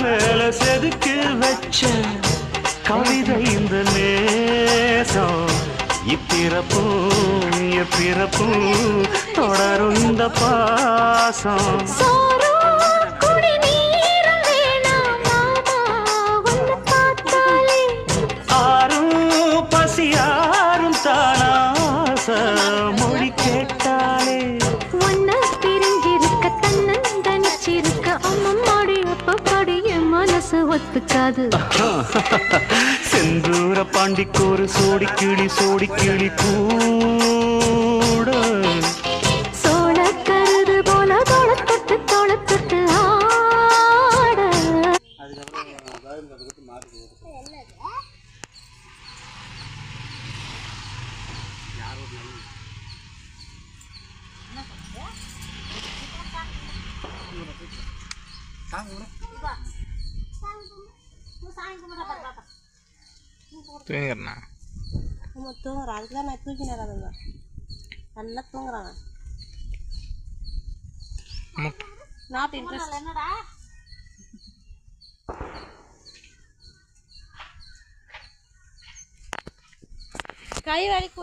மேல செதுக்கு வச்ச கவிதை இந்த நேசம் இப்பிறப்பும் எப்பிறப்பும் தொடரும் இந்த பாசம் மொழி கேட்டாலே ஒன்ன பிரிஞ்சிருக்க தன்னந்தனிச்சிருக்க அம்மம்மாடி அப்பப்பாடி என் மனசு ஒத்துக்காது செந்தூர பாண்டிக்கு ஒரு சோடி கிளி கூட சோழ கருது போல தோளத்தொட்டு ஆட தூங்கிடுறா தூங்குறான் அதுக்குதான் நான் தூக்கினேன் நல்லா தூங்குறாங்க நாட் இன்ட்ரெஸ்ட் கை வலிக்கு